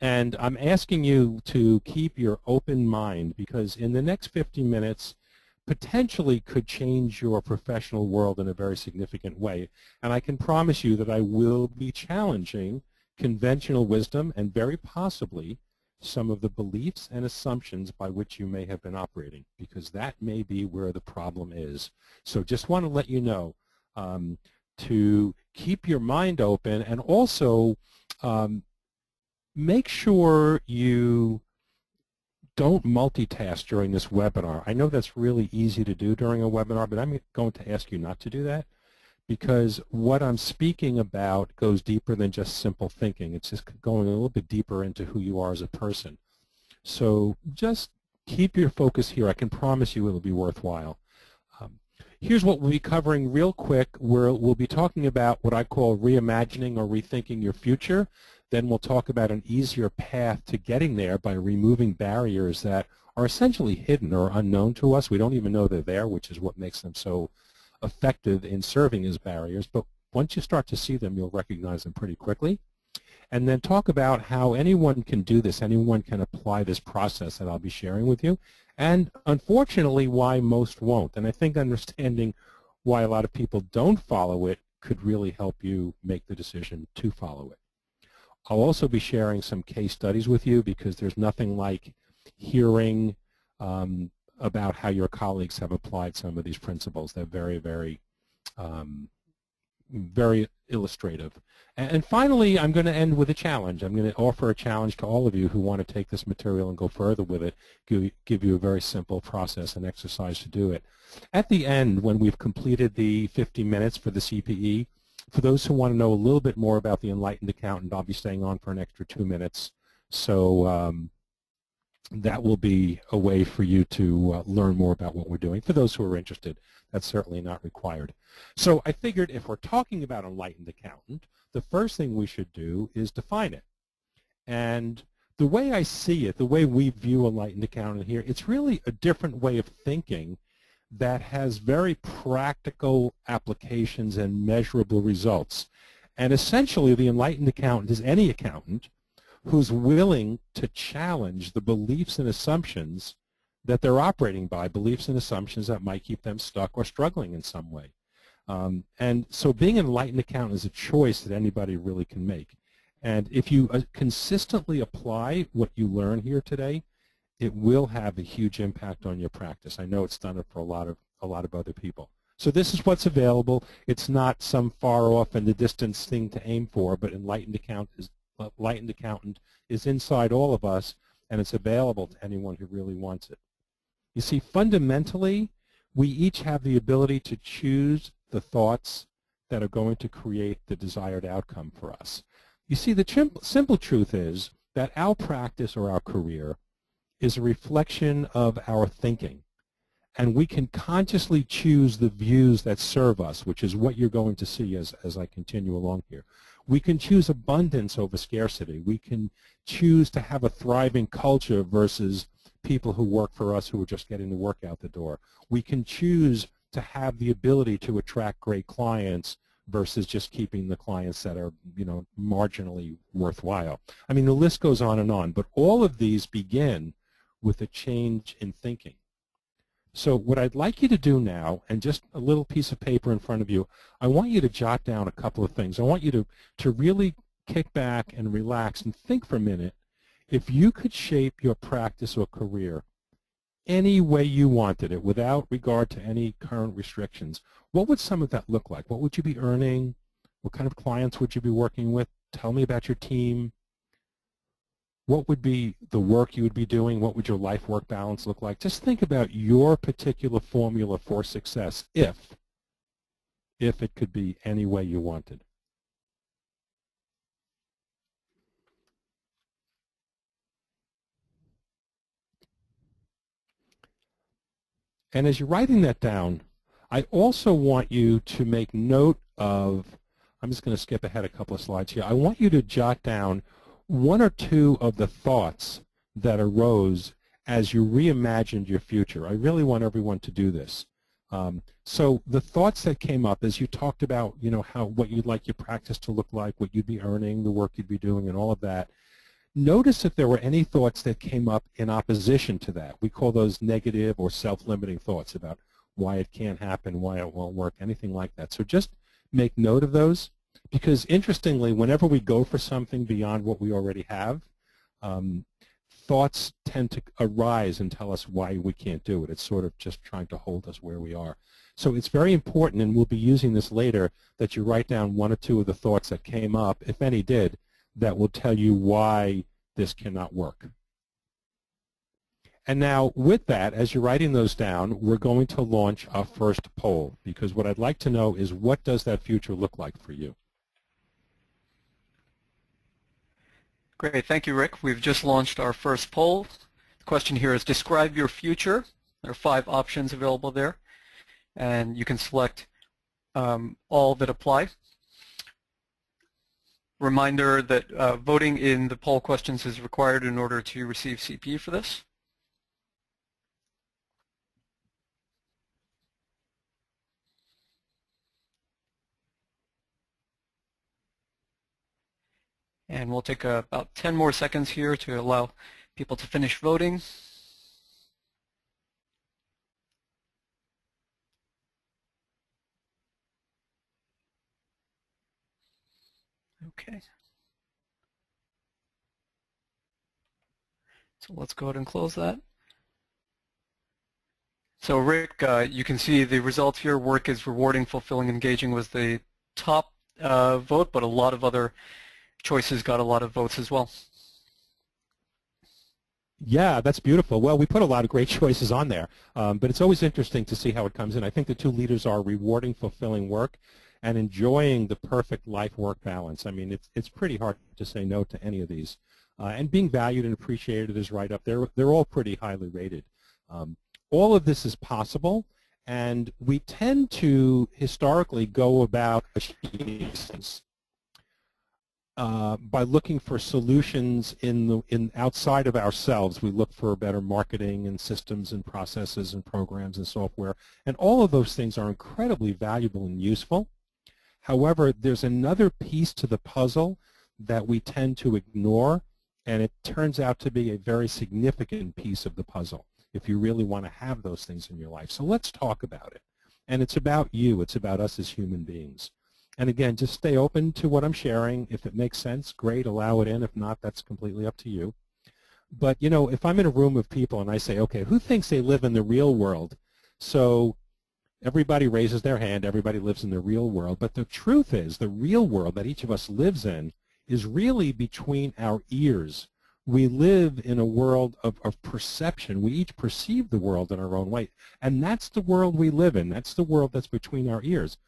And I'm asking you to keep your open mind, because in the next 50 minutes, potentially could change your professional world in a very significant way. And I can promise you that I will be challenging conventional wisdom and very possibly some of the beliefs and assumptions by which you may have been operating, because that may be where the problem is. So just want to let you know to keep your mind open, and also make sure you don't multitask during this webinar. I know that's really easy to do during a webinar, but I'm going to ask you not to do that, because what I'm speaking about goes deeper than just simple thinking. It's just going a little bit deeper into who you are as a person. So just keep your focus here. I can promise you it'll be worthwhile. Here's what we'll be covering real quick. We'll be talking about what I call reimagining or rethinking your future. Then we'll talk about an easier path to getting there by removing barriers that are essentially hidden or unknown to us. We don't even know they're there, which is what makes them so effective in serving as barriers. But once you start to see them, you'll recognize them pretty quickly. And then talk about how anyone can do this, anyone can apply this process that I'll be sharing with you, and unfortunately why most won't. And I think understanding why a lot of people don't follow it could really help you make the decision to follow it. I'll also be sharing some case studies with you, because there's nothing like hearing about how your colleagues have applied some of these principles. They're very, very, very illustrative. And finally, I'm going to end with a challenge. I'm going to offer a challenge to all of you who want to take this material and go further with it, give you a very simple process and exercise to do it. At the end, when we've completed the 50 minutes for the CPE, for those who want to know a little bit more about the Enlightened Accountant, I'll be staying on for an extra 2 minutes. So that will be a way for you to learn more about what we're doing. For those who are interested, that's certainly not required. So I figured if we're talking about Enlightened Accountant, the first thing we should do is define it. And the way I see it, the way we view Enlightened Accountant here, it's really a different way of thinking that has very practical applications and measurable results. And essentially, the Enlightened Accountant is any accountant who's willing to challenge the beliefs and assumptions that they're operating by, beliefs and assumptions that might keep them stuck or struggling in some way. And so being an Enlightened Accountant is a choice that anybody really can make. And if you consistently apply what you learn here today, it will have a huge impact on your practice. I know it's done it for a lot of other people. So this is what's available. It's not some far off in the distance thing to aim for, but Enlightened Accountant is inside all of us, and it's available to anyone who really wants it. You see, fundamentally, we each have the ability to choose the thoughts that are going to create the desired outcome for us. You see, the simple truth is that our practice or our career is a reflection of our thinking. And we can consciously choose the views that serve us, which is what you're going to see as I continue along here. We can choose abundance over scarcity. We can choose to have a thriving culture versus people who work for us who are just getting the work out the door. We can choose to have the ability to attract great clients versus just keeping the clients that are, marginally worthwhile. I mean, the list goes on, but all of these begin with a change in thinking. So what I'd like you to do now, and just a little piece of paper in front of you, I want you to jot down a couple of things. I want you to really kick back and relax and think for a minute. If you could shape your practice or career any way you wanted it without regard to any current restrictions, what would some of that look like? What would you be earning? What kind of clients would you be working with? Tell me about your team. What would be the work you would be doing? What would your life-work balance look like? Just think about your particular formula for success if it could be any way you wanted. And as you're writing that down, I also want you to make note of, I'm just going to skip ahead a couple of slides here. I want you to jot down one or two of the thoughts that arose as you reimagined your future. I really want everyone to do this. So the thoughts that came up as you talked about, what you'd like your practice to look like, what you'd be earning, the work you'd be doing, and all of that, notice if there were any thoughts that came up in opposition to that. We call those negative or self-limiting thoughts about why it can't happen, why it won't work, anything like that. So just make note of those, because interestingly, whenever we go for something beyond what we already have, thoughts tend to arise and tell us why we can't do it. It's sort of just trying to hold us where we are. So it's very important, and we'll be using this later, that you write down one or two of the thoughts that came up, if any did, that will tell you why this cannot work. And now with that, as you're writing those down, we're going to launch our first poll, because what I'd like to know is, what does that future look like for you? Great, thank you, Rick. We've just launched our first poll. The question here is, describe your future. There are 5 options available there, and you can select all that apply. Reminder that voting in the poll questions is required in order to receive CPA for this. And we'll take about 10 more seconds here to allow people to finish voting. Okay. So let's go ahead and close that. So Rick, you can see the results here. Work is rewarding, fulfilling, engaging was the top vote, but a lot of other choices got a lot of votes as well. Yeah, that's beautiful. Well, we put a lot of great choices on there, but it's always interesting to see how it comes in. I think the 2 leaders are rewarding, fulfilling work and enjoying the perfect life-work balance. I mean, it's pretty hard to say no to any of these. And being valued and appreciated is right up there. They're all pretty highly rated. All of this is possible, and we tend to historically go about by looking for solutions in outside of ourselves. We look for better marketing and systems and processes and programs and software, and all of those things are incredibly valuable and useful. However, there's another piece to the puzzle that we tend to ignore, and it turns out to be a very significant piece of the puzzle if you really want to have those things in your life. So let's talk about it. And it's about you. It's about us as human beings. And again, just stay open to what I'm sharing. If it makes sense, great, allow it in. If not, that's completely up to you. But, you know, if I'm in a room of people and I say, okay, who thinks they live in the real world? So everybody raises their hand. Everybody lives in the real world. But the truth is, the real world that each of us lives in is really between our ears. We live in a world of perception. We each perceive the world in our own way. And that's the world we live in. That's the world that's between our ears.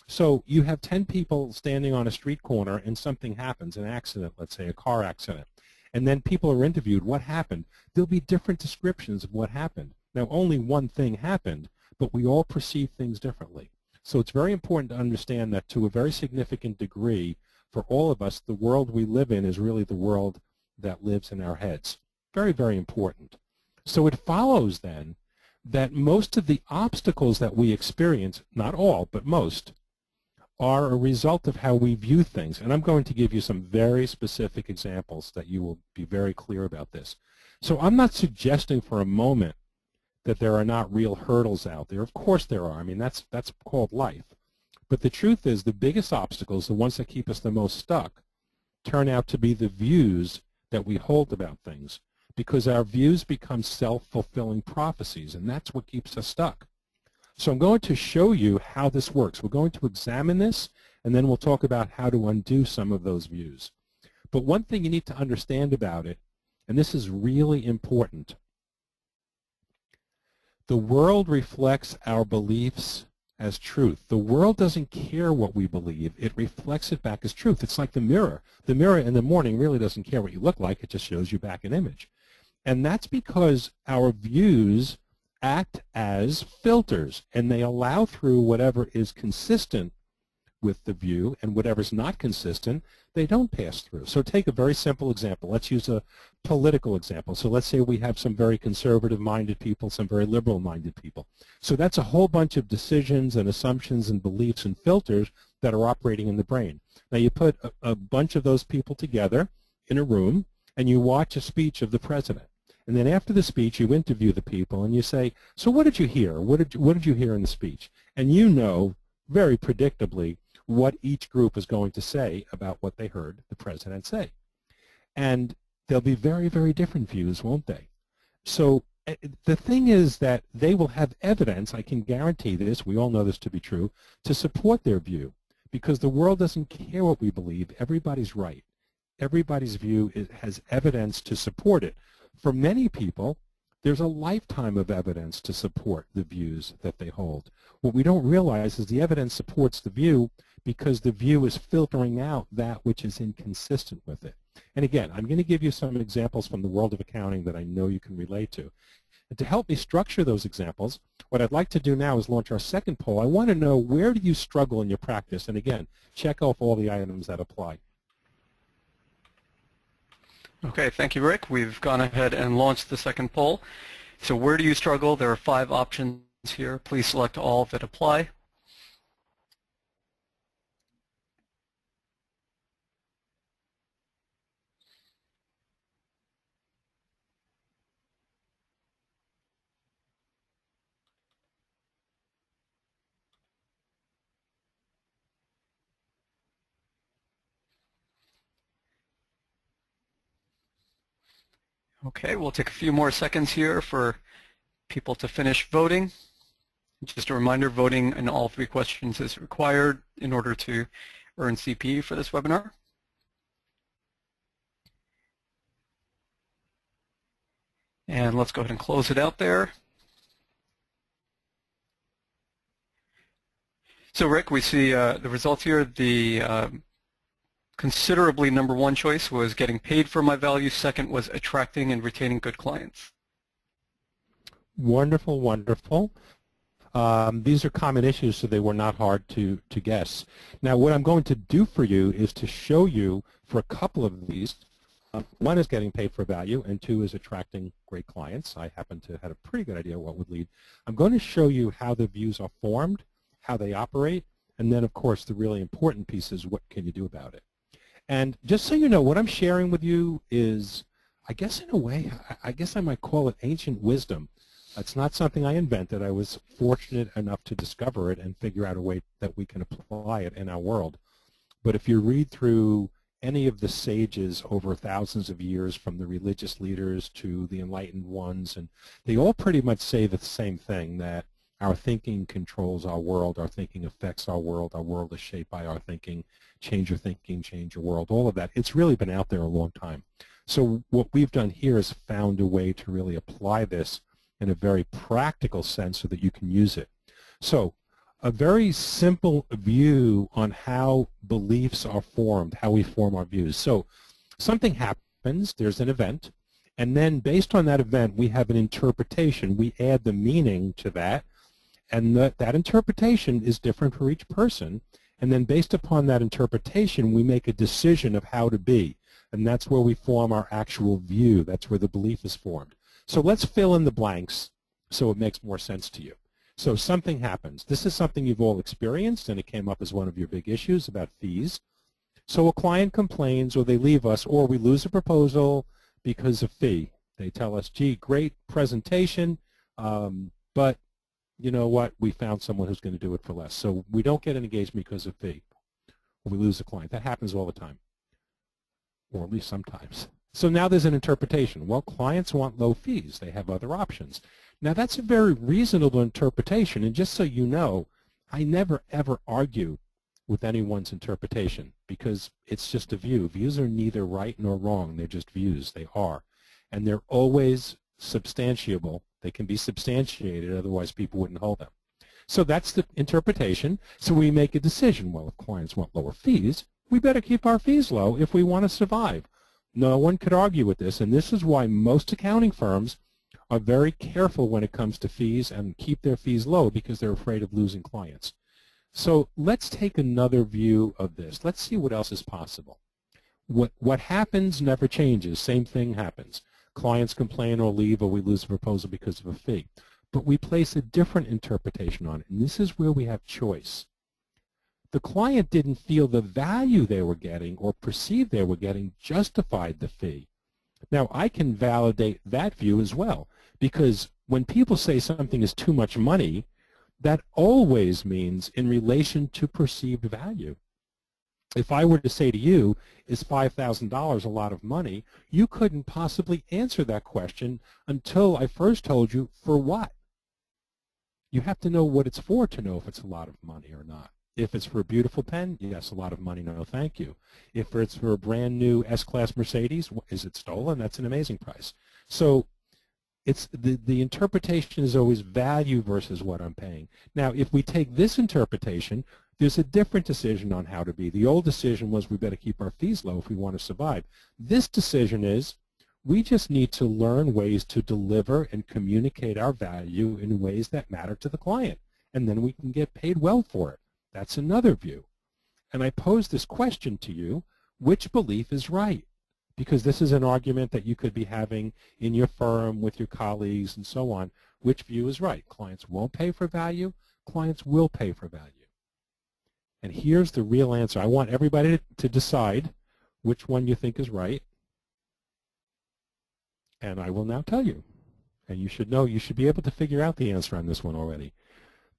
So you have 10 people standing on a street corner and something happens, an accident, let's say a car accident. And then people are interviewed, what happened? There'll be different descriptions of what happened. Now, only one thing happened, but we all perceive things differently. So it's very important to understand that to a very significant degree, for all of us, the world we live in is really the world that lives in our heads. Very, very important. So it follows then that most of the obstacles that we experience, not all, but most, are a result of how we view things. And I'm going to give you some very specific examples that you will be very clear about this. So I'm not suggesting for a moment that there are not real hurdles out there. Of course there are. I mean, that's called life. But the truth is, the biggest obstacles, the ones that keep us the most stuck, turn out to be the views that we hold about things, because our views become self-fulfilling prophecies, and that's what keeps us stuck. So I'm going to show you how this works. We're going to examine this, and then we'll talk about how to undo some of those views. But one thing you need to understand about it, and this is really important, the world reflects our beliefs as truth. The world doesn't care what we believe. It reflects it back as truth. It's like the mirror. The mirror in the morning really doesn't care what you look like. It just shows you back an image. And that's because our views act as filters, and they allow through whatever is consistent with the view, and whatever's not consistent, they don't pass through. So take a very simple example. Let's use a political example. So let's say we have some very conservative-minded people, some very liberal-minded people. So that's a whole bunch of decisions and assumptions and beliefs and filters that are operating in the brain. Now you put a bunch of those people together in a room, and you watch a speech of the president. And then after the speech, you interview the people and you say, so what did you hear? What did you hear in the speech? And you know very predictably what each group is going to say about what they heard the president say. And there'll be very, very different views, won't they? So the thing is that they will have evidence, I can guarantee this, we all know this to be true, to support their view. Because the world doesn't care what we believe. Everybody's right. Everybody's view has evidence to support it. For many people, there's a lifetime of evidence to support the views that they hold. What we don't realize is the evidence supports the view because the view is filtering out that which is inconsistent with it. And again, I'm going to give you some examples from the world of accounting that I know you can relate to. And to help me structure those examples, what I'd like to do now is launch our second poll. I want to know, where do you struggle in your practice? And again, check off all the items that apply. Okay, thank you, Rick. We've gone ahead and launched the second poll. So where do you struggle? There are 5 options here. Please select all that apply. Okay, we'll take a few more seconds here for people to finish voting. Just a reminder, voting in all 3 questions is required in order to earn CPA for this webinar. And let's go ahead and close it out there. So Rick, we see the results here. The considerably #1 choice was getting paid for my value. Second was attracting and retaining good clients. Wonderful, wonderful. These are common issues, so they were not hard to guess. Now, what I'm going to do for you is to show you for a couple of these. One is getting paid for value, and 2 is attracting great clients. I happen to have a pretty good idea what would lead. I'm going to show you how the views are formed, how they operate, and then, of course, the really important piece is what can you do about it. And just so you know, what I'm sharing with you is, I guess in a way, I guess I might call it ancient wisdom. It's not something I invented. I was fortunate enough to discover it and figure out a way that we can apply it in our world. But if you read through any of the sages over thousands of years, from the religious leaders to the enlightened ones, and they all pretty much say the same thing, that our thinking controls our world affects our world is shaped by our thinking, change your thinking, change your world, all of that. It's really been out there a long time. So what we've done here is found a way to really apply this in a very practical sense so that you can use it. So a very simple view on how beliefs are formed, how we form our views. So something happens, there's an event, and then based on that event we have an interpretation. We add the meaning to that, and that interpretation is different for each person. And then based upon that interpretation, we make a decision of how to be. And that's where we form our actual view. That's where the belief is formed. So let's fill in the blanks so it makes more sense to you. So something happens. This is something you've all experienced, and it came up as one of your big issues about fees. So a client complains, or they leave us, or we lose a proposal because of fee. They tell us, gee, great presentation, but you know what, we found someone who's going to do it for less. So we don't get an engagement because of fee, or we lose a client. That happens all the time, or at least sometimes. So now there's an interpretation. Well, clients want low fees. They have other options. Now that's a very reasonable interpretation, and just so you know, I never ever argue with anyone's interpretation because it's just a view. Views are neither right nor wrong. They're just views. They are. And they're always substantiable. They can be substantiated, otherwise people wouldn't hold them. So that's the interpretation. So we make a decision. Well, if clients want lower fees, we better keep our fees low if we want to survive. No one could argue with this, and this is why most accounting firms are very careful when it comes to fees and keep their fees low because they're afraid of losing clients. So let's take another view of this. Let's see what else is possible. What happens never changes. Same thing happens. Clients complain or leave, or we lose a proposal because of a fee. But we place a different interpretation on it, and this is where we have choice. The client didn't feel the value they were getting or perceived they were getting justified the fee. Now, I can validate that view as well, because when people say something is too much money, that always means in relation to perceived value. If I were to say to you, is $5,000 a lot of money, you couldn't possibly answer that question until I first told you for what. You have to know what it's for to know if it's a lot of money or not. If it's for a beautiful pen, yes, a lot of money, no thank you. If it's for a brand new S-Class Mercedes, is it stolen? That's an amazing price. So it's the interpretation is always value versus what I'm paying. Now, if we take this interpretation, there's a different decision on how to be. The old decision was we better keep our fees low if we want to survive. This decision is we just need to learn ways to deliver and communicate our value in ways that matter to the client, and then we can get paid well for it. That's another view. And I pose this question to you, which belief is right? Because this is an argument that you could be having in your firm with your colleagues and so on. Which view is right? Clients won't pay for value. Clients will pay for value. And here's the real answer. I want everybody to decide which one you think is right. And I will now tell you. And you should know, you should be able to figure out the answer on this one already.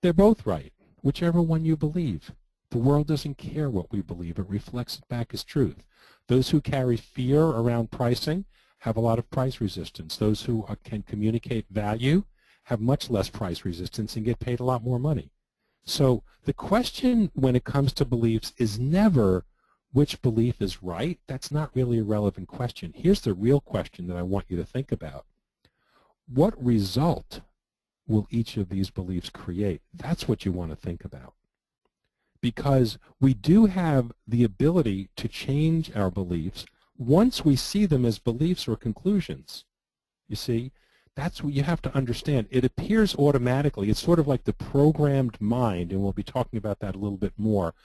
They're both right, whichever one you believe. The world doesn't care what we believe. It reflects it back as truth. Those who carry fear around pricing have a lot of price resistance. Those who can communicate value have much less price resistance and get paid a lot more money. So the question when it comes to beliefs is never which belief is right. That's not really a relevant question. Here's the real question that I want you to think about. What result will each of these beliefs create? That's what you want to think about. Because we do have the ability to change our beliefs once we see them as beliefs or conclusions. You see, that's what you have to understand. It appears automatically. It's sort of like the programmed mind, and we'll be talking about that a little bit more.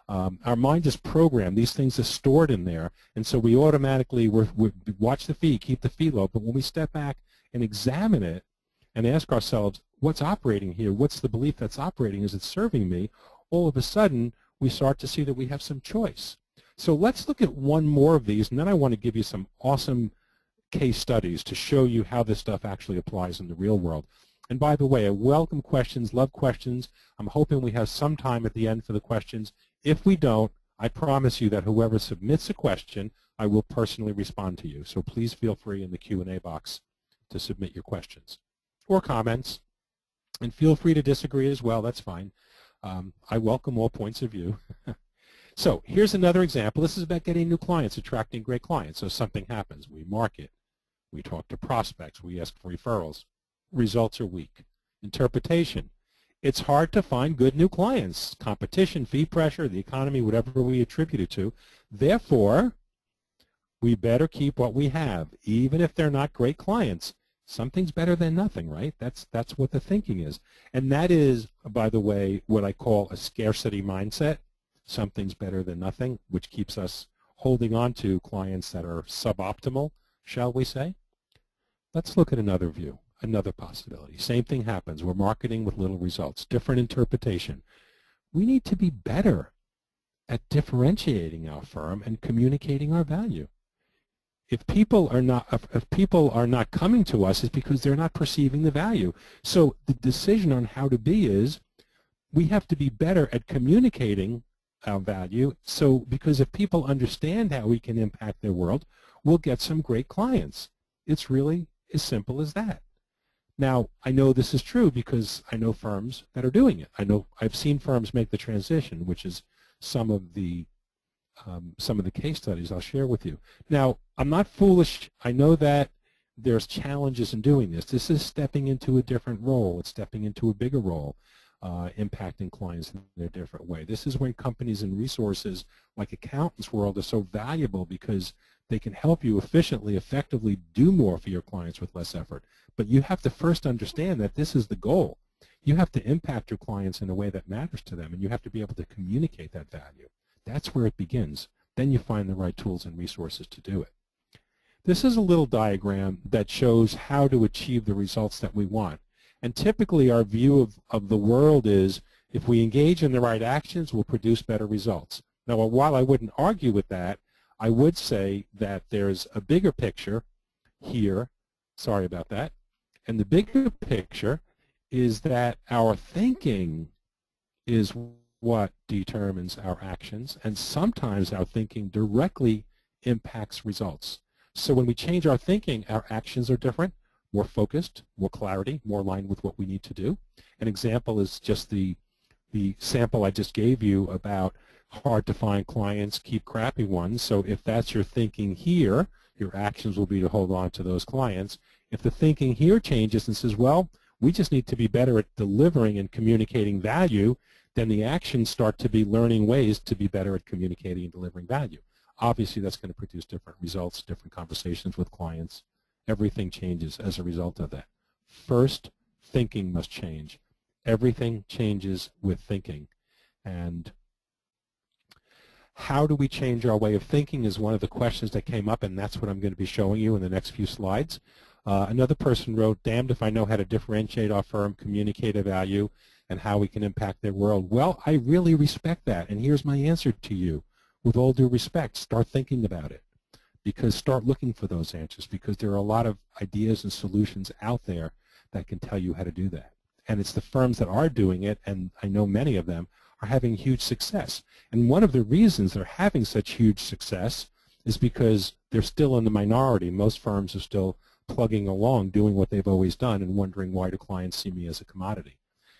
Our mind is programmed. These things are stored in there, and so we automatically we watch the fee, keep the fee low, but when we step back and examine it and ask ourselves, what's operating here? What's the belief that's operating? Is it serving me? All of a sudden, we start to see that we have some choice. So let's look at one more of these, and then I want to give you some awesome case studies to show you how this stuff actually applies in the real world. And by the way, I welcome questions, love questions. I'm hoping we have some time at the end for the questions. If we don't, I promise you that whoever submits a question, I will personally respond to you. So please feel free in the Q&A box to submit your questions or comments. And feel free to disagree as well. That's fine. I welcome all points of view. So here's another example. This is about getting new clients, attracting great clients. So something happens. We market. We talk to prospects. We ask for referrals. Results are weak. Interpretation. It's hard to find good new clients. Competition, fee pressure, the economy, whatever we attribute it to. Therefore, we better keep what we have, even if they're not great clients. Something's better than nothing, right? That's what the thinking is. And that is, by the way, what I call a scarcity mindset. Something's better than nothing, which keeps us holding on to clients that are suboptimal, shall we say. Let's look at another view, another possibility. Same thing happens. We're marketing with little results, different interpretation. We need to be better at differentiating our firm and communicating our value. If people are not coming to us, it's because they're not perceiving the value. So the decision on how to be is we have to be better at communicating our value. So because if people understand how we can impact their world, we'll get some great clients. It's really as simple as that. Now, I know this is true because I know firms that are doing it. I've seen firms make the transition, which is some of the case studies I'll share with you. Now, I'm not foolish. I know that there's challenges in doing this. This is stepping into a different role. It's stepping into a bigger role, impacting clients in a different way. This is when companies and resources like accountants' world are so valuable because they can help you efficiently, effectively do more for your clients with less effort. But you have to first understand that this is the goal. You have to impact your clients in a way that matters to them, and you have to be able to communicate that value. That's where it begins. Then you find the right tools and resources to do it. This is a little diagram that shows how to achieve the results that we want. And typically our view of the world is if we engage in the right actions, we'll produce better results. Now, while I wouldn't argue with that, I would say that there's a bigger picture here. Sorry about that. And the bigger picture is that our thinking is what determines our actions, and sometimes our thinking directly impacts results. So when we change our thinking, our actions are different, more focused, more clarity, more aligned with what we need to do. An example is just the sample I just gave you about hard to find clients, keep crappy ones. So if that's your thinking here, your actions will be to hold on to those clients. If the thinking here changes and says, well, we just need to be better at delivering and communicating value, then the actions start to be learning ways to be better at communicating and delivering value. Obviously, that's going to produce different results, different conversations with clients. Everything changes as a result of that. First, thinking must change. Everything changes with thinking. And how do we change our way of thinking is one of the questions that came up, and that's what I'm going to be showing you in the next few slides. Another person wrote, damned if I know how to differentiate our firm, communicate a value, and how we can impact their world. Well, I really respect that, and here's my answer to you. With all due respect, start thinking about it, because start looking for those answers, because there are a lot of ideas and solutions out there that can tell you how to do that. And it's the firms that are doing it, and I know many of them, are having huge success. And one of the reasons they're having such huge success is because they're still in the minority. Most firms are still plugging along, doing what they've always done, and wondering, why do clients see me as a commodity?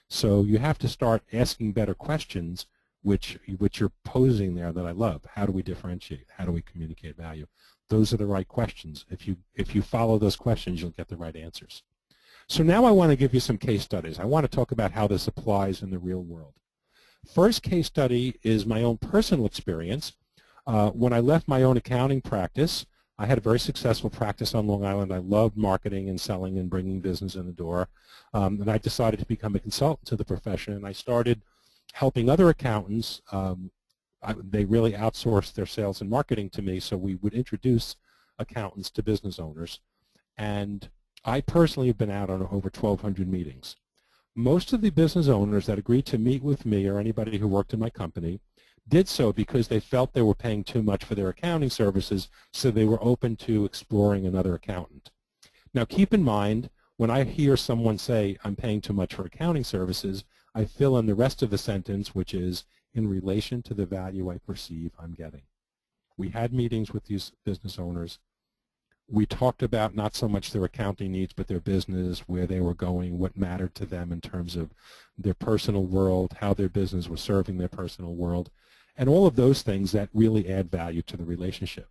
So you have to start asking better questions, which you're posing there, that I love. How do we differentiate? How do we communicate value? Those are the right questions. If you follow those questions, you'll get the right answers. So now I want to give you some case studies. I want to talk about how this applies in the real world. First case study is my own personal experience. When I left my own accounting practice, I had a very successful practice on Long Island. I loved marketing and selling and bringing business in the door. And I decided to become a consultant to the profession, and I started helping other accountants. They really outsourced their sales and marketing to me, so we would introduce accountants to business owners. And I personally have been out on over 1,200 meetings. Most of the business owners that agreed to meet with me, or anybody who worked in my company, did so because they felt they were paying too much for their accounting services, so they were open to exploring another accountant. Now keep in mind, when I hear someone say, I'm paying too much for accounting services, I fill in the rest of the sentence, which is, in relation to the value I perceive I'm getting. We had meetings with these business owners. We talked about not so much their accounting needs, but their business, where they were going, what mattered to them in terms of their personal world, how their business was serving their personal world, and all of those things that really add value to the relationship.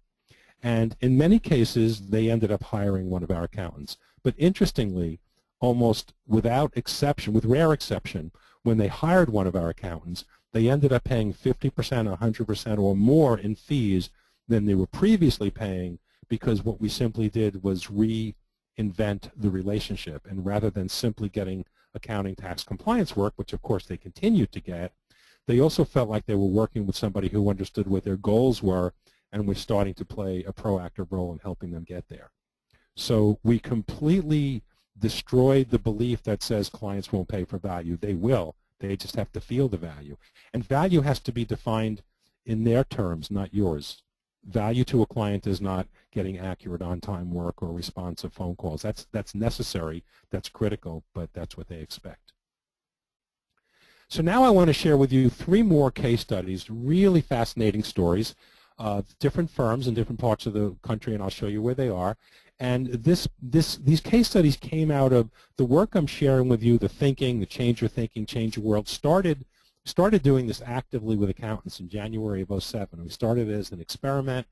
And in many cases, they ended up hiring one of our accountants. But interestingly, almost without exception, with rare exception, when they hired one of our accountants, they ended up paying 50%, 100% or more in fees than they were previously paying, because what we simply did was reinvent the relationship. And rather than simply getting accounting, tax, compliance work, which of course they continued to get, they also felt like they were working with somebody who understood what their goals were and was starting to play a proactive role in helping them get there. So we completely destroyed the belief that says clients won't pay for value. They will. They just have to feel the value. And value has to be defined in their terms, not yours. Value to a client is not getting accurate on-time work or responsive phone calls. That's necessary, that's critical, but that's what they expect. So now I want to share with you 3 more case studies, really fascinating stories of different firms in different parts of the country, and I'll show you where they are. And these case studies came out of the work I'm sharing with you, the thinking, the change your thinking, change your world. Started doing this actively with accountants in January of '07. We started as an experiment,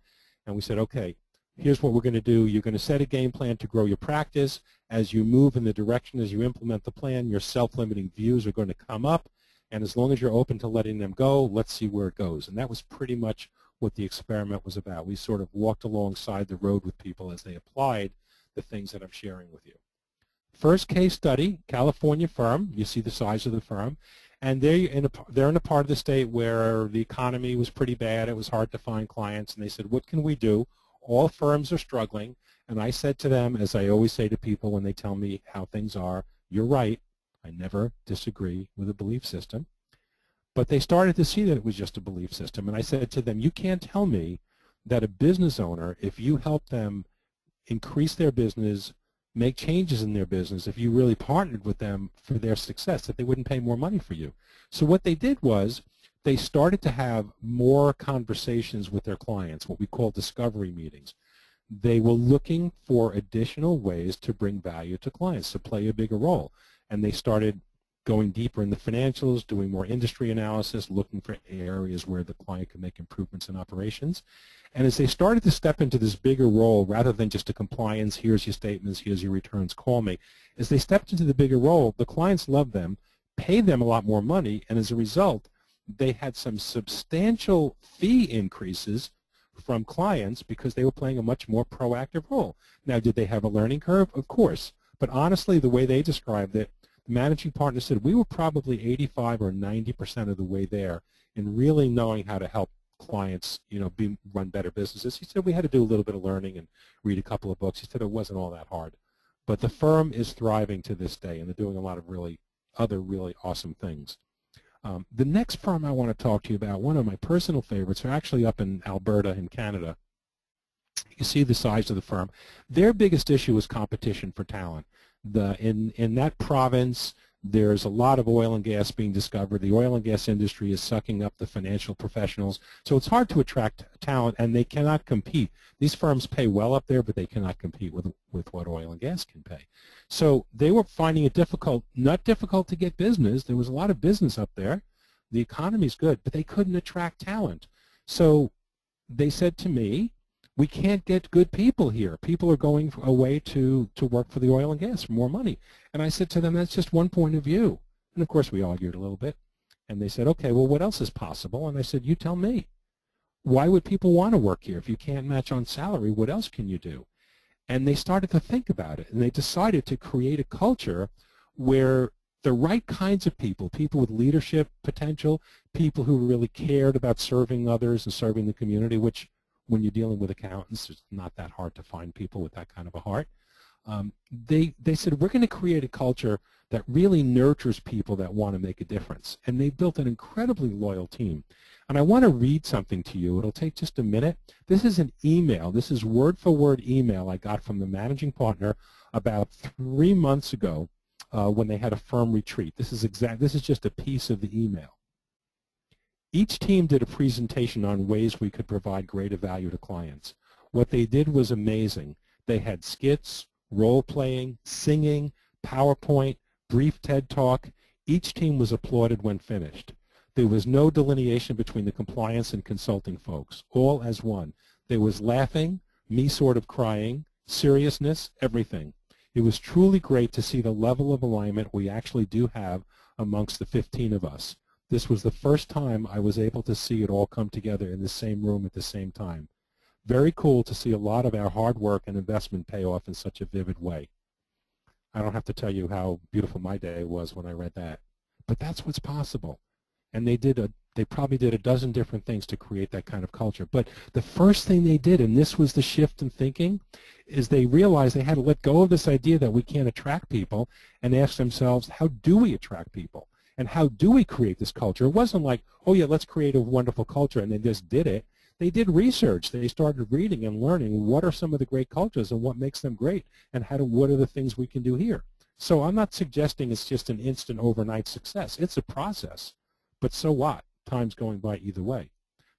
and we said, okay, here's what we're going to do. You're going to set a game plan to grow your practice. As you move in the direction, as you implement the plan, your self-limiting views are going to come up. And as long as you're open to letting them go, let's see where it goes. And that was pretty much what the experiment was about. We sort of walked alongside the road with people as they applied the things that I'm sharing with you. First case study, California firm. You see the size of the firm. And they're in a part of the state where the economy was pretty bad. It was hard to find clients. And they said, what can we do? All firms are struggling. And I said to them, as I always say to people when they tell me how things are, you're right. I never disagree with a belief system. But they started to see that it was just a belief system. And I said to them, you can't tell me that a business owner, if you help them increase their business, make changes in their business, if you really partnered with them for their success, that they wouldn't pay more money for you. So what they did was they started to have more conversations with their clients, what we call discovery meetings. They were looking for additional ways to bring value to clients, to play a bigger role. And they started going deeper in the financials, doing more industry analysis, looking for areas where the client could make improvements in operations. And as they started to step into this bigger role, rather than just a compliance, here's your statements, here's your returns, call me, as they stepped into the bigger role, the clients loved them, paid them a lot more money, and as a result, they had some substantial fee increases from clients because they were playing a much more proactive role. Now, did they have a learning curve? Of course. But honestly, the way they described it, the managing partner said we were probably 85 or 90% of the way there in really knowing how to help clients, run better businesses. He said we had to do a little bit of learning and read a couple of books. He said it wasn't all that hard. But the firm is thriving to this day, and they're doing a lot of other really awesome things. The next firm I want to talk to you about, one of my personal favorites, are actually up in Alberta in Canada. You see the size of the firm. Their biggest issue is competition for talent. In that province, there's a lot of oil and gas being discovered. The oil and gas industry is sucking up the financial professionals. So it's hard to attract talent, and they cannot compete. These firms pay well up there, but they cannot compete with what oil and gas can pay. So they were finding it not difficult to get business. There was a lot of business up there. The economy's good, but they couldn't attract talent. So they said to me, we can't get good people here. People are going away to work for the oil and gas for more money. And I said to them, that's just one point of view. And of course we argued a little bit. And they said, okay, well, what else is possible? And I said, you tell me. Why would people want to work here? If you can't match on salary, what else can you do? And they started to think about it. And they decided to create a culture where the right kinds of people with leadership potential, people who really cared about serving others and serving the community, which when you're dealing with accountants, it's not that hard to find people with that kind of a heart. They said, we're going to create a culture that really nurtures people that want to make a difference. And they built an incredibly loyal team. And I want to read something to you. It'll take just a minute. This is an email. This is word-for-word email I got from the managing partner about 3 months ago when they had a firm retreat. This is just a piece of the email. Each team did a presentation on ways we could provide greater value to clients. What they did was amazing. They had skits, role-playing, singing, PowerPoint, brief TED Talk. Each team was applauded when finished. There was no delineation between the compliance and consulting folks, all as one. There was laughing, me sort of crying, seriousness, everything. It was truly great to see the level of alignment we actually do have amongst the 15 of us. This was the first time I was able to see it all come together in the same room at the same time. Very cool to see a lot of our hard work and investment pay off in such a vivid way. I don't have to tell you how beautiful my day was when I read that. But that's what's possible. And they probably did a dozen different things to create that kind of culture. But the first thing they did, and this was the shift in thinking, is they realized they had to let go of this idea that we can't attract people and ask themselves, how do we attract people? And how do we create this culture? It wasn't like, oh yeah, let's create a wonderful culture, and they just did it. They did research. They started reading and learning what are some of the great cultures and what makes them great, and what are the things we can do here. So I'm not suggesting it's just an instant overnight success. It's a process, but so what? Time's going by either way.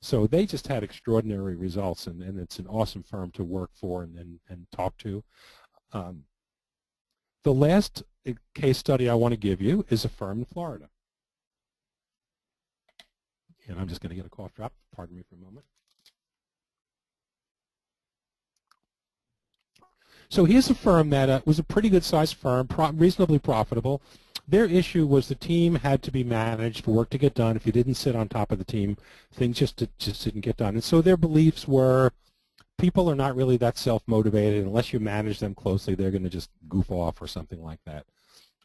So they just had extraordinary results, and it's an awesome firm to work for and talk to. The last case study I want to give you is a firm in Florida. And I'm just going to get a cough drop. Pardon me for a moment. So here's a firm that was a pretty good-sized firm, reasonably profitable. Their issue was the team had to be managed, work to get done. If you didn't sit on top of the team, things just didn't get done. And so their beliefs were people are not really that self-motivated. Unless you manage them closely, they're going to just goof off or something like that.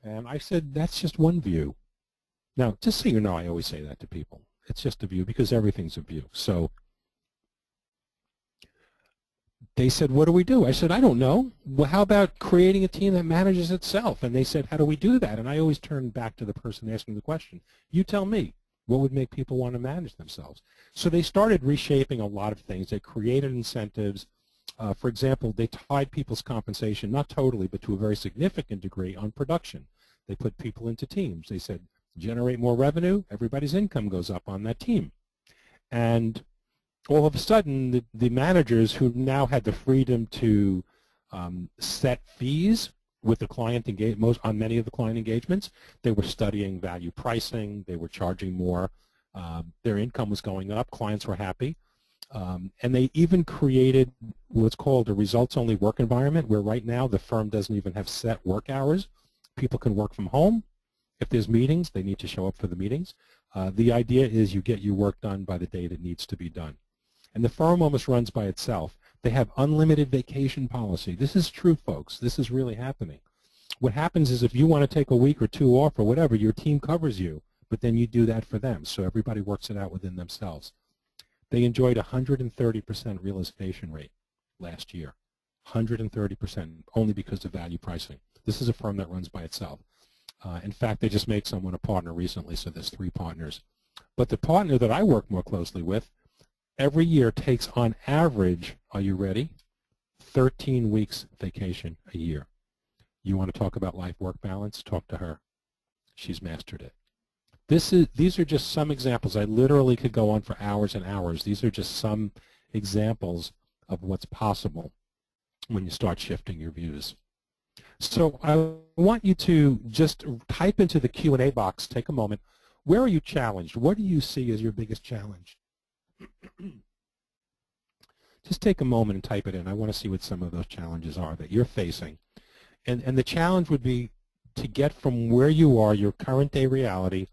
And I said, that's just one view. Now, just so you know, I always say that to people. It's just a view because everything's a view. So they said, what do we do? I said, I don't know. Well, how about creating a team that manages itself? And they said, how do we do that? And I always turn back to the person asking the question. You tell me. What would make people want to manage themselves? So they started reshaping a lot of things. They created incentives. For example, they tied people's compensation, not totally, but to a very significant degree, on production. They put people into teams. They said, generate more revenue, everybody's income goes up on that team. And all of a sudden, the managers who now had the freedom to set fees with the client on many of the client engagements, they were studying value pricing, they were charging more, their income was going up, clients were happy. And they even created what's called a results-only work environment, where right now the firm doesn't even have set work hours. People can work from home. If there's meetings, they need to show up for the meetings. The idea is you get your work done by the date it needs to be done. And the firm almost runs by itself. They have unlimited vacation policy. This is true, folks. This is really happening. What happens is if you want to take a week or two off or whatever, your team covers you, but then you do that for them. So everybody works it out within themselves. They enjoyed 130% realization rate last year. 130%, only because of value pricing. This is a firm that runs by itself. In fact, they just made someone a partner recently, so there's 3 partners. But the partner that I work more closely with every year takes on average, are you ready, 13 weeks vacation a year. You want to talk about life-work balance? Talk to her. She's mastered it. These are just some examples. I literally could go on for hours and hours. These are just some examples of what's possible when you start shifting your views. So I want you to just type into the Q&A box, take a moment. Where are you challenged? What do you see as your biggest challenge? Just take a moment and type it in. I want to see what some of those challenges are that you're facing. And the challenge would be to get from where you are, your current day reality,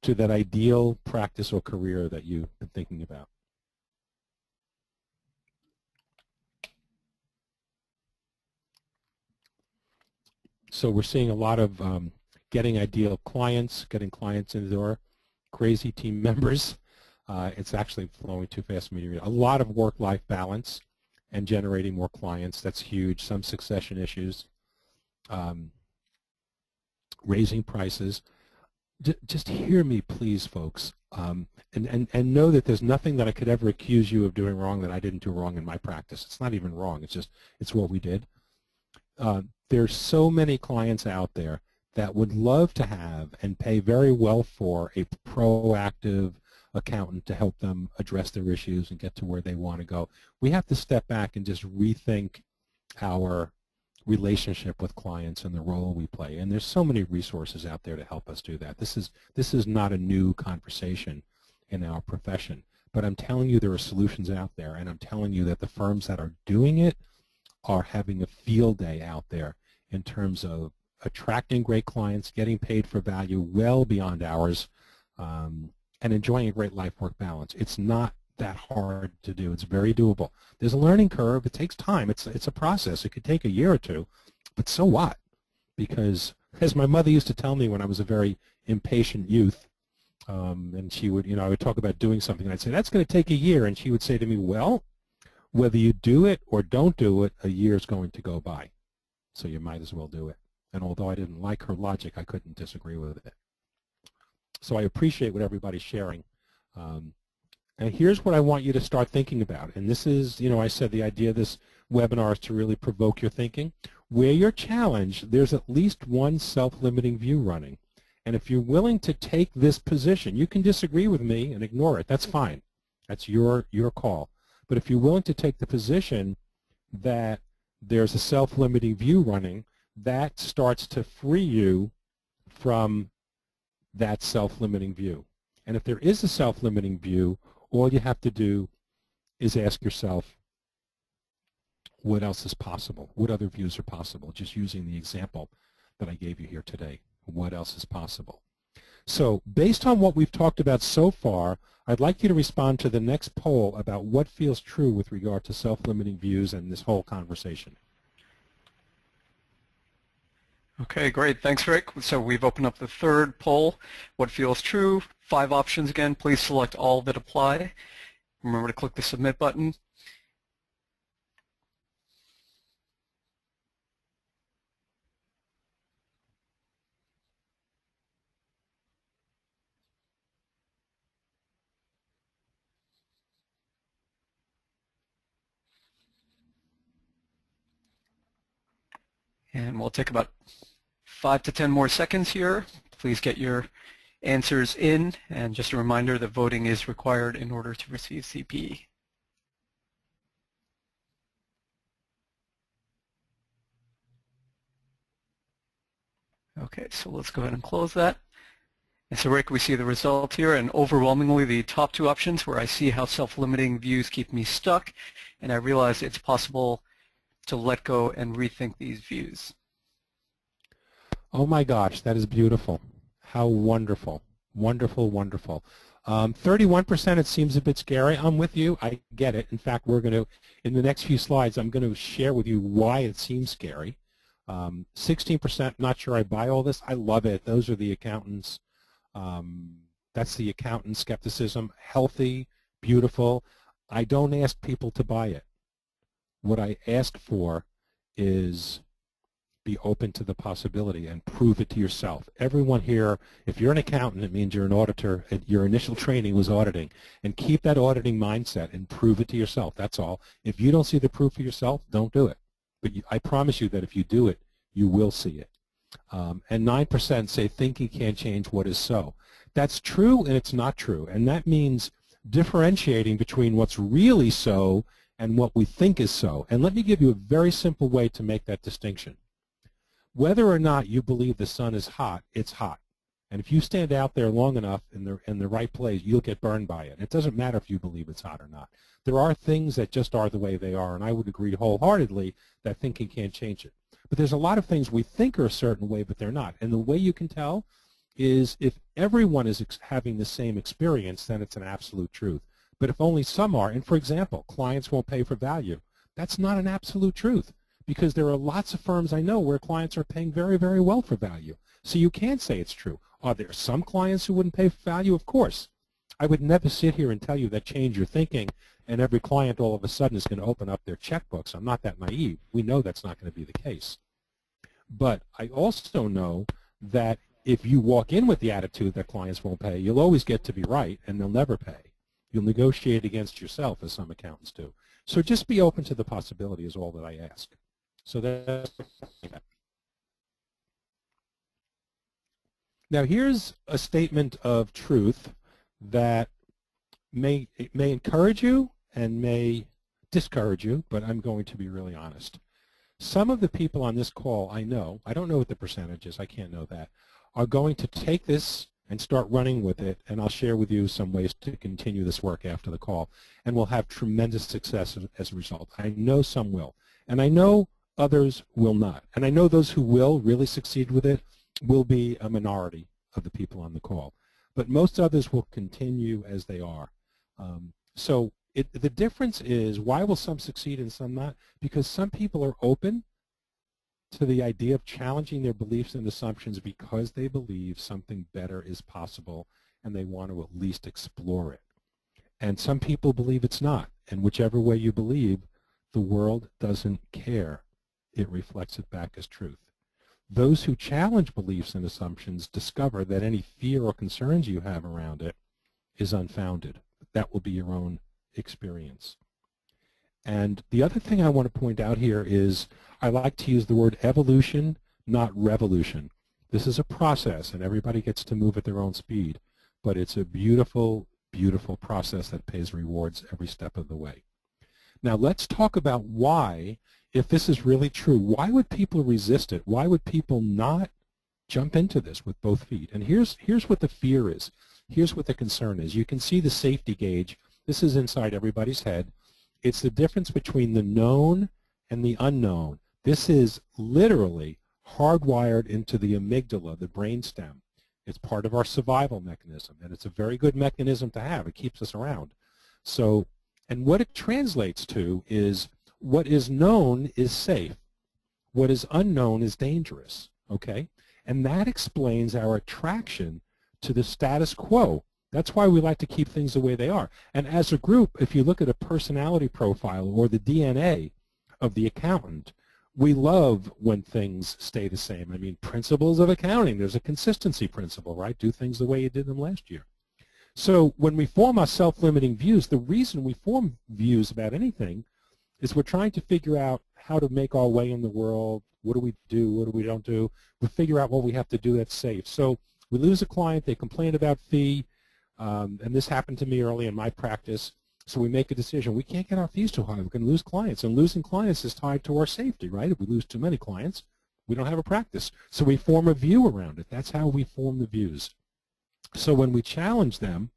to that ideal practice or career that you've been thinking about. So we're seeing a lot of getting ideal clients, getting clients in the door, crazy team members. It's actually flowing too fast for me to read. A lot of work-life balance and generating more clients. That's huge. Some succession issues. Raising prices. Just hear me, please, folks, and know that there's nothing that I could ever accuse you of doing wrong that I didn't do wrong in my practice. It's not even wrong. It's what we did. There's so many clients out there that would love to have and pay very well for a proactive accountant to help them address their issues and get to where they want to go. We have to step back and just rethink our relationship with clients and the role we play. And there's so many resources out there to help us do that. This is not a new conversation in our profession. But I'm telling you there are solutions out there, and I'm telling you that the firms that are doing it are having a field day out there in terms of attracting great clients, getting paid for value well beyond hours, and enjoying a great life-work balance. It's not that hard to do. It's very doable. There's a learning curve. It takes time. It's a process. It could take a year or two, but so what? Because as my mother used to tell me when I was a very impatient youth, and she would, I would talk about doing something, and I'd say, that's going to take a year, and she would say to me, well, whether you do it or don't do it, a year is going to go by, so you might as well do it. And although I didn't like her logic, I couldn't disagree with it. So I appreciate what everybody's sharing. And here's what I want you to start thinking about. And this is, I said the idea of this webinar is to really provoke your thinking. Where you're challenged, there's at least one self-limiting view running. And if you're willing to take this position, you can disagree with me and ignore it. That's fine. That's your call. But if you're willing to take the position that there's a self-limiting view running, that starts to free you from that self-limiting view. And if there is a self-limiting view, all you have to do is ask yourself, what else is possible? What other views are possible? Just using the example that I gave you here today. What else is possible? So based on what we've talked about so far, I'd like you to respond to the next poll about what feels true with regard to self-limiting views and this whole conversation. Okay, great. Thanks, Rick. So we've opened up the third poll. What feels true? 5 options again. Please select all that apply. Remember to click the submit button. And we'll take about 5 to 10 more seconds here. Please get your answers in, and just a reminder that voting is required in order to receive CPE. Okay, so let's go ahead and close that. And so, Rick, we see the results here, and overwhelmingly the top two options where I see how self-limiting views keep me stuck, and I realize it's possible to let go and rethink these views. Oh my gosh, that is beautiful. How wonderful. Wonderful, wonderful. 31%, it seems a bit scary. I'm with you. I get it. In fact, we're going to, in the next few slides, I'm going to share with you why it seems scary. 16%, not sure I buy all this. I love it. Those are the accountants. That's the accountant skepticism. Healthy, beautiful. I don't ask people to buy it. What I ask for is be open to the possibility and prove it to yourself. Everyone here, if you're an accountant, it means you're an auditor. Your initial training was auditing. And keep that auditing mindset and prove it to yourself. That's all. If you don't see the proof for yourself, don't do it. But I promise you that if you do it, you will see it. And 9% say thinking can't change what is so. That's true and it's not true. And that means differentiating between what's really so and what we think is so. And let me give you a very simple way to make that distinction. Whether or not you believe the sun is hot, it's hot. And if you stand out there long enough in the right place, you'll get burned by it. It doesn't matter if you believe it's hot or not. There are things that just are the way they are, and I would agree wholeheartedly that thinking can't change it. But there's a lot of things we think are a certain way, but they're not. And the way you can tell is if everyone is having the same experience, then it's an absolute truth. But if only some are, and for example, clients won't pay for value, that's not an absolute truth. Because there are lots of firms I know where clients are paying very, very well for value. So you can't say it's true. Are there some clients who wouldn't pay for value? Of course. I would never sit here and tell you that change your thinking and every client all of a sudden is going to open up their checkbooks. I'm not that naive. We know that's not going to be the case. But I also know that if you walk in with the attitude that clients won't pay, you'll always get to be right and they'll never pay. You'll negotiate against yourself, as some accountants do. So just be open to the possibility is all that I ask. So that's now here's a statement of truth that may encourage you and may discourage you, but I'm going to be really honest. Some of the people on this call I know, I don't know what the percentage is, I can't know that, are going to take this and start running with it, and I'll share with you some ways to continue this work after the call, and we'll have tremendous success as a result. I know some will, and I know others will not. And I know those who will really succeed with it will be a minority of the people on the call. But most others will continue as they are. So the difference is, why will some succeed and some not? Because some people are open to the idea of challenging their beliefs and assumptions because they believe something better is possible and they want to at least explore it. And some people believe it's not. And whichever way you believe, the world doesn't care. It reflects it back as truth. Those who challenge beliefs and assumptions discover that any fear or concerns you have around it is unfounded. That will be your own experience. And the other thing I want to point out here is I like to use the word evolution, not revolution. This is a process, and everybody gets to move at their own speed. But it's a beautiful, beautiful process that pays rewards every step of the way. Now let's talk about why, if this is really true, why would people resist it? Why would people not jump into this with both feet? And here's what the fear is. Here's what the concern is. You can see the safety gauge. This is inside everybody's head. It's the difference between the known and the unknown. This is literally hardwired into the amygdala, the brainstem. It's part of our survival mechanism, and it's a very good mechanism to have. It keeps us around. So, and what it translates to is what is known is safe. What is unknown is dangerous, okay? And that explains our attraction to the status quo. That's why we like to keep things the way they are. And as a group, if you look at a personality profile or the DNA of the accountant, we love when things stay the same. I mean, principles of accounting, there's a consistency principle, right? Do things the way you did them last year. So when we form our self-limiting views, the reason we form views about anything is we're trying to figure out how to make our way in the world. What do we do? What do we don't do? We figure out what we have to do that's safe. So we lose a client. They complain about fee. And this happened to me early in my practice. So we make a decision. We can't get our fees too high. We're going to lose clients. And losing clients is tied to our safety, right? If we lose too many clients, we don't have a practice. So we form a view around it. That's how we form the views. So when we challenge them,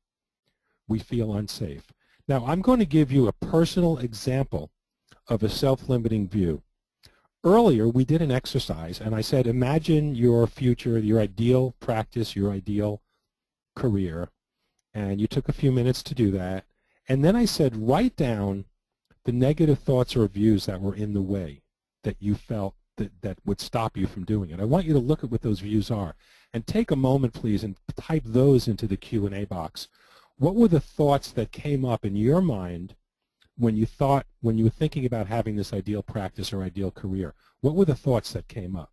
we feel unsafe. Now, I'm going to give you a personal example of a self-limiting view. Earlier, we did an exercise, and I said, imagine your future, your ideal practice, your ideal career, and you took a few minutes to do that. And then I said, write down the negative thoughts or views that were in the way, that you felt that would stop you from doing it. I want you to look at what those views are. And take a moment, please, and type those into the Q&A box. What were the thoughts that came up in your mind when you were thinking about having this ideal practice or ideal career? What were the thoughts that came up?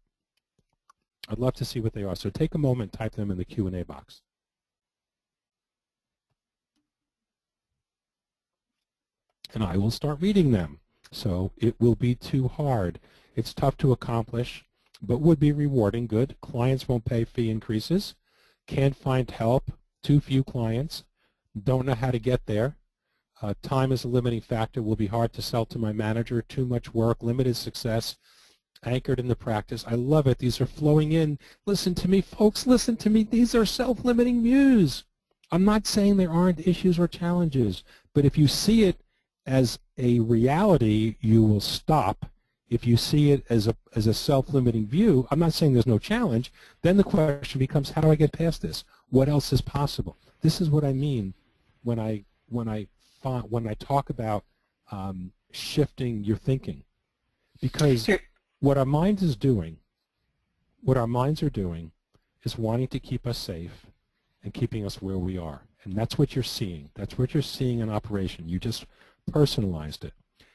I'd love to see what they are. So take a moment, type them in the Q&A box. And I will start reading them. So it will be too hard. It's tough to accomplish, but would be rewarding. Good. Clients won't pay fee increases. Can't find help. Too few clients. Don't know how to get there. Time is a limiting factor. Will be hard to sell to my manager. Too much work. Limited success. Anchored in the practice. I love it. These are flowing in. Listen to me, folks. Listen to me. These are self-limiting views. I'm not saying there aren't issues or challenges, but if you see it as a reality, you will stop. If you see it as a self-limiting view, I'm not saying there's no challenge, then the question becomes, how do I get past this? What else is possible? This is what I mean when I talk about shifting your thinking. Because what our minds are doing is wanting to keep us safe and keeping us where we are. And that's what you're seeing. That's what you're seeing in operation. You just personalized it.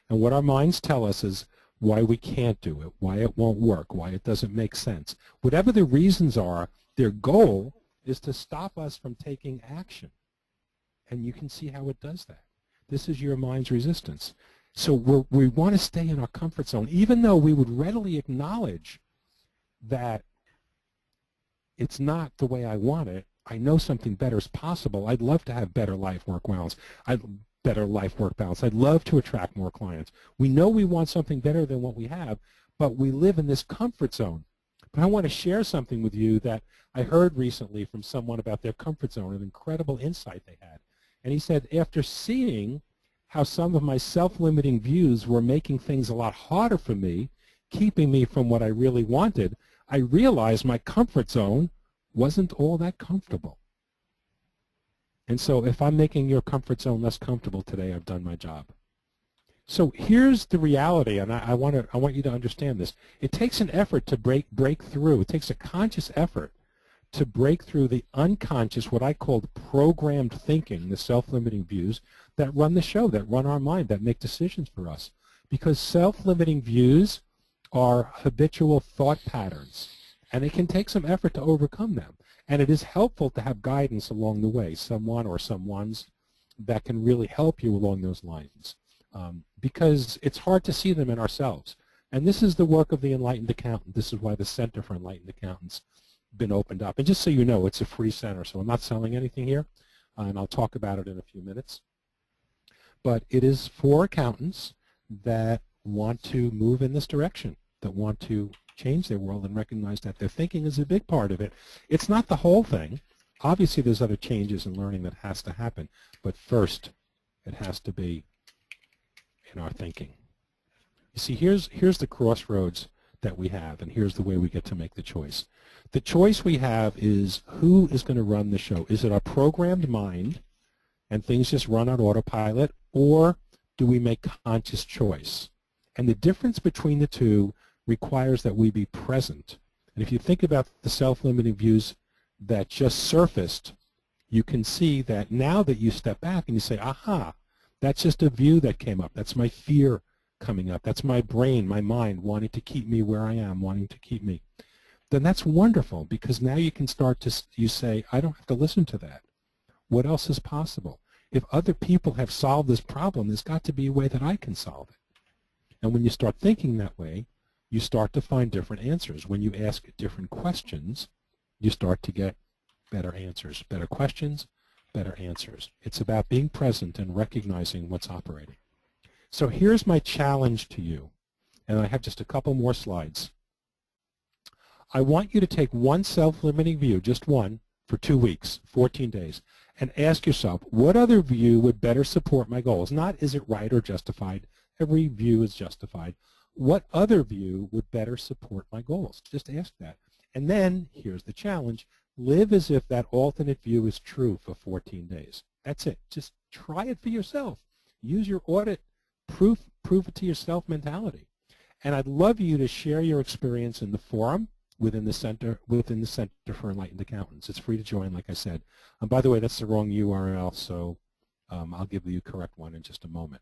And what our minds tell us is why we can't do it, why it won't work, why it doesn't make sense. Whatever the reasons are, their goal is to stop us from taking action. And you can see how it does that. This is your mind's resistance. So we want to stay in our comfort zone, even though we would readily acknowledge that it's not the way I want it. I know something better is possible. I'd love to have better life-work balance. I'd love to attract more clients. We know we want something better than what we have, but we live in this comfort zone. But I want to share something with you that I heard recently from someone about their comfort zone, an incredible insight they had. And he said, after seeing how some of my self-limiting views were making things a lot harder for me, keeping me from what I really wanted, I realized my comfort zone wasn't all that comfortable. And so if I'm making your comfort zone less comfortable today, I've done my job. So here's the reality, and I want you to understand this. It takes an effort to break through. It takes a conscious effort to break through the unconscious, what I call programmed thinking, the self-limiting views that run the show, that run our mind, that make decisions for us. Because self-limiting views are habitual thought patterns, and it can take some effort to overcome them. And it is helpful to have guidance along the way, someone or someones that can really help you along those lines, because it's hard to see them in ourselves. And this is the work of the Enlightened Accountant. This is why the Center for Enlightened Accountants been opened up. And just so you know, it's a free center, so I'm not selling anything here, and I'll talk about it in a few minutes. But it is for accountants that want to move in this direction, that want to change their world and recognize that their thinking is a big part of it. It's not the whole thing. Obviously, there's other changes in learning that has to happen, but first, it has to be in our thinking. You see, here's the crossroads that we have, and here's the way we get to make the choice. The choice we have is who is going to run the show. Is it our programmed mind, and things just run on autopilot, or do we make conscious choice? And the difference between the two requires that we be present. And if you think about the self-limiting views that just surfaced, you can see that now that you step back and you say, aha, that's just a view that came up. That's my fear coming up. That's my brain, my mind wanting to keep me where I am, wanting to keep me. Then that's wonderful, because now you can start to, you say, I don't have to listen to that. What else is possible? If other people have solved this problem, there's got to be a way that I can solve it. And when you start thinking that way, you start to find different answers. When you ask different questions, you start to get better answers. Better questions, better answers. It's about being present and recognizing what's operating. So here's my challenge to you, and I have just a couple more slides. I want you to take one self-limiting view, just one, for 2 weeks, 14 days, and ask yourself, what other view would better support my goals? Not is it right or justified. Every view is justified. What other view would better support my goals? Just ask that. And then, here's the challenge, live as if that alternate view is true for 14 days. That's it. Just try it for yourself. Use your audit, prove it to yourself mentality. And I'd love you to share your experience in the forum within the Center for Enlightened Accountants. It's free to join, like I said. And by the way, that's the wrong URL, so I'll give you the correct one in just a moment.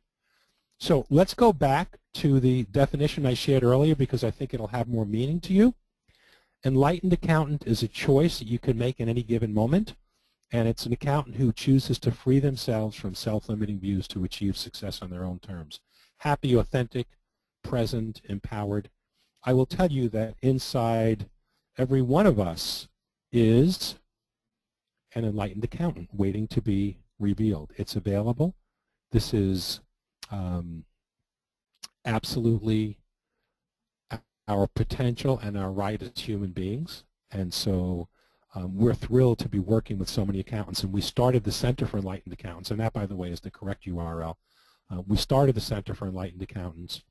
So let's go back to the definition I shared earlier because I think it'll have more meaning to you. Enlightened accountant is a choice that you can make in any given moment, and it's an accountant who chooses to free themselves from self-limiting views to achieve success on their own terms. Happy, authentic, present, empowered. I will tell you that inside every one of us is an enlightened accountant waiting to be revealed. It's available. This is absolutely our potential and our right as human beings. And so we're thrilled to be working with so many accountants. And we started the Center for Enlightened Accountants, and that, by the way, is the correct URL. We started the Center for Enlightened Accountants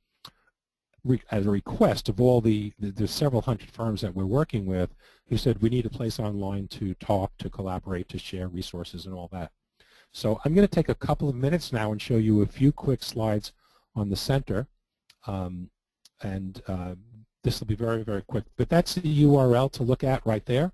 as a request of all there's several hundred firms that we're working with who said we need a place online to talk, to collaborate, to share resources and all that. So I'm going to take a couple of minutes now and show you a few quick slides on the center. This will be very, very quick. But that's the URL to look at right there.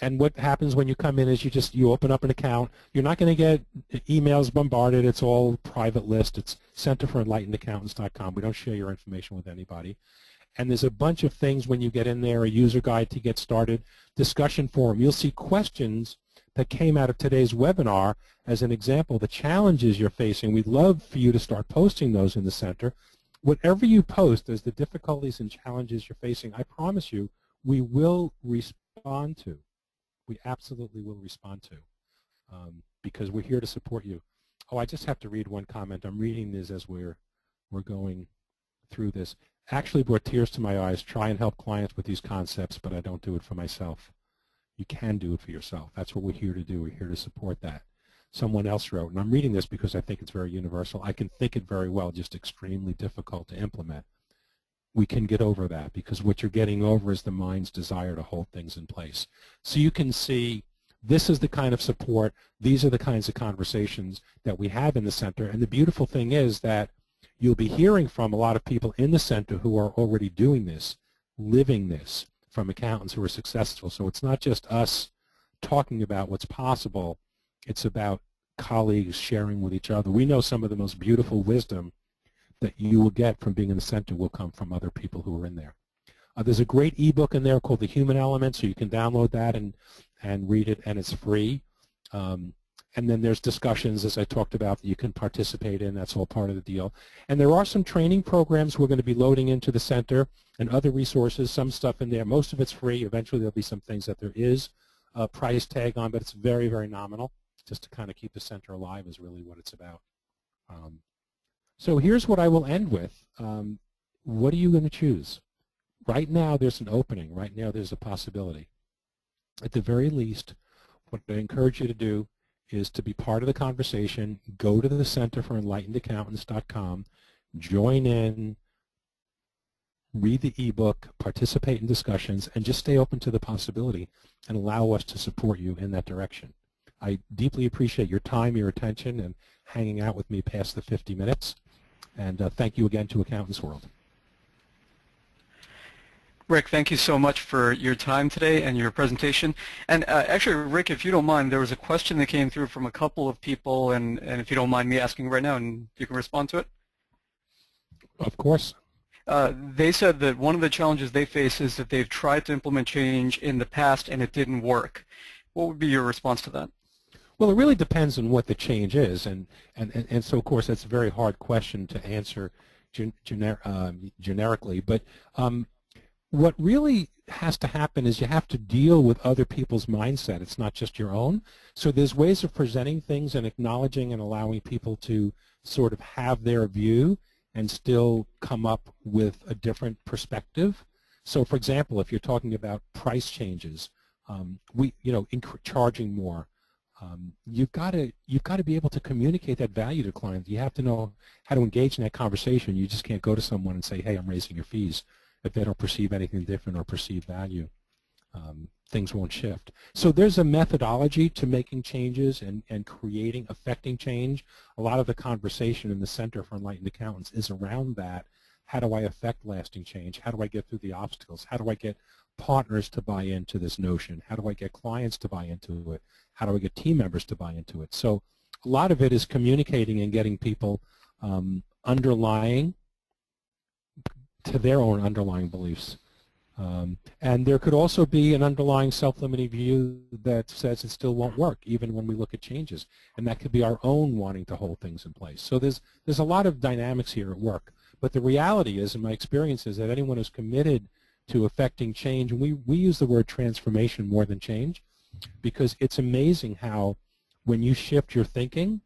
And what happens when you come in is you open up an account. You're not going to get emails bombarded. It's all private list. It's centerforenlightenedaccountants.com. We don't share your information with anybody. And there's a bunch of things when you get in there, a user guide to get started, discussion forum. You'll see questions that came out of today's webinar as an example, the challenges you're facing. We'd love for you to start posting those in the center. Whatever you post as the difficulties and challenges you're facing, I promise you, we will respond to. We absolutely will respond to because we're here to support you. Oh, I just have to read one comment. I'm reading this as we're going through this. Actually brought tears to my eyes. Try and help clients with these concepts, but I don't do it for myself. You can do it for yourself. That's what we're here to do. We're here to support that. Someone else wrote, and I'm reading this because I think it's very universal. I can think it very well, just extremely difficult to implement. We can get over that because what you're getting over is the mind's desire to hold things in place. So you can see this is the kind of support, these are the kinds of conversations that we have in the center. And the beautiful thing is that you'll be hearing from a lot of people in the center who are already doing this, living this, from accountants who are successful. So it's not just us talking about what's possible, it's about colleagues sharing with each other. We know some of the most beautiful wisdom that you will get from being in the center will come from other people who are in there. There's a great ebook in there called The Human Element, so you can download that and read it, and it's free. And then there's discussions, as I talked about, that you can participate in. That's all part of the deal. And there are some training programs we're going to be loading into the center and other resources, some stuff in there. Most of it's free. Eventually there'll be some things that there is a price tag on, but it's very, very nominal. Just to kind of keep the center alive is really what it's about. So here's what I will end with. What are you going to choose? Right now there's an opening. Right now there's a possibility. At the very least, what I encourage you to do is to be part of the conversation. Go to the Center for EnlightenedAccountants.com, join in, read the ebook, participate in discussions, and just stay open to the possibility and allow us to support you in that direction. I deeply appreciate your time, your attention, and hanging out with me past the 50 minutes. And thank you again to Accountants World. Rick, thank you so much for your time today and your presentation. And actually, Rick, if you don't mind, there was a question that came through from a couple of people, and if you don't mind me asking right now, and you can respond to it? Of course. They said that one of the challenges they face is that they've tried to implement change in the past and it didn't work. What would be your response to that? Well, it really depends on what the change is, and so of course that's a very hard question to answer generically. But what really has to happen is you have to deal with other people's mindset. It's not just your own. So there's ways of presenting things and acknowledging and allowing people to sort of have their view and still come up with a different perspective. So, for example, if you're talking about price changes, charging more. You've got to be able to communicate that value to clients. You have to know how to engage in that conversation. You just can't go to someone and say, "Hey, I'm raising your fees," if they don't perceive anything different or perceive value. Things won't shift. So there's a methodology to making changes and affecting change. A lot of the conversation in the Center for Enlightened Accountants is around that. How do I affect lasting change? How do I get through the obstacles? How do I get partners to buy into this notion? How do I get clients to buy into it? How do I get team members to buy into it? So a lot of it is communicating and getting people underlying to their own underlying beliefs. And there could also be an underlying self-limiting view that says it still won't work, even when we look at changes. And that could be our own wanting to hold things in place. So there's a lot of dynamics here at work. But the reality is, in my experience, is that anyone who's committed to affecting change, and we use the word transformation more than change, because it's amazing how when you shift your thinking,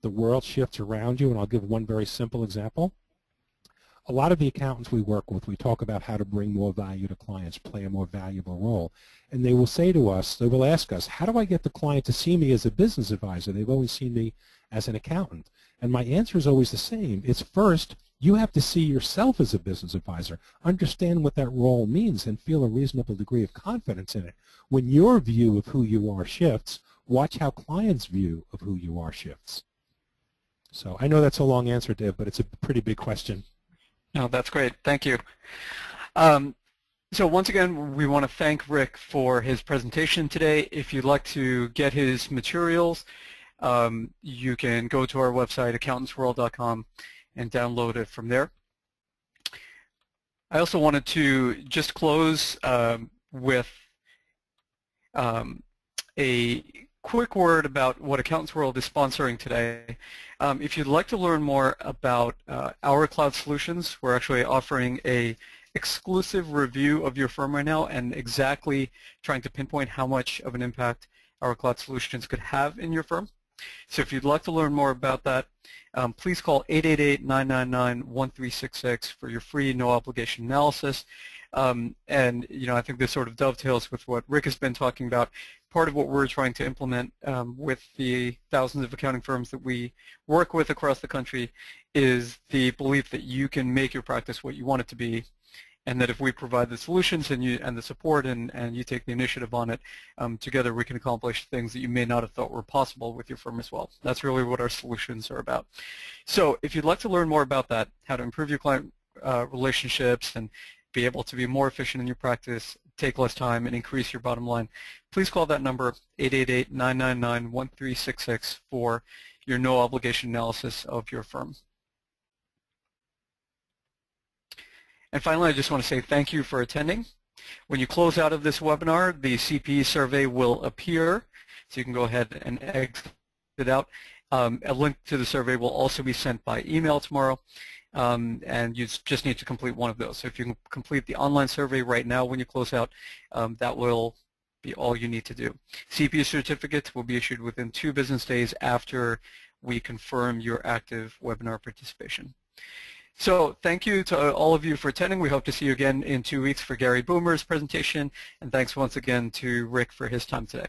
the world shifts around you. And I'll give one very simple example. A lot of the accountants we work with, we talk about how to bring more value to clients, play a more valuable role. And they will say to us, they will ask us, how do I get the client to see me as a business advisor? They've always seen me as an accountant. And my answer is always the same. It's first, you have to see yourself as a business advisor, understand what that role means, and feel a reasonable degree of confidence in it. When your view of who you are shifts, watch how clients' view of who you are shifts. So I know that's a long answer, Dave, but it's a pretty big question. No, that's great. Thank you. So once again, we want to thank Rick for his presentation today. If you'd like to get his materials, you can go to our website, accountantsworld.com, and download it from there. I also wanted to just close with a quick word about what Accountants World is sponsoring today. If you'd like to learn more about our cloud solutions, we're actually offering a exclusive review of your firm right now and exactly trying to pinpoint how much of an impact our cloud solutions could have in your firm. So if you'd like to learn more about that, please call 888-999-1366 for your free no obligation analysis. And I think this sort of dovetails with what Rick has been talking about. Part of what we're trying to implement with the thousands of accounting firms that we work with across the country is the belief that you can make your practice what you want it to be, and that if we provide the solutions and the support and you take the initiative on it, together we can accomplish things that you may not have thought were possible with your firm as well. That's really what our solutions are about. So if you'd like to learn more about that, how to improve your client relationships and be able to be more efficient in your practice, take less time, and increase your bottom line, please call that number, 888-999-1366, for your no obligation analysis of your firm. And finally, I just want to say thank you for attending. When you close out of this webinar, the CPA survey will appear, so you can go ahead and exit it out. A link to the survey will also be sent by email tomorrow. And you just need to complete one of those. So if you can complete the online survey right now when you close out, that will be all you need to do. CPA certificates will be issued within 2 business days after we confirm your active webinar participation. So thank you to all of you for attending. We hope to see you again in 2 weeks for Gary Boomer's presentation. And thanks once again to Rick for his time today.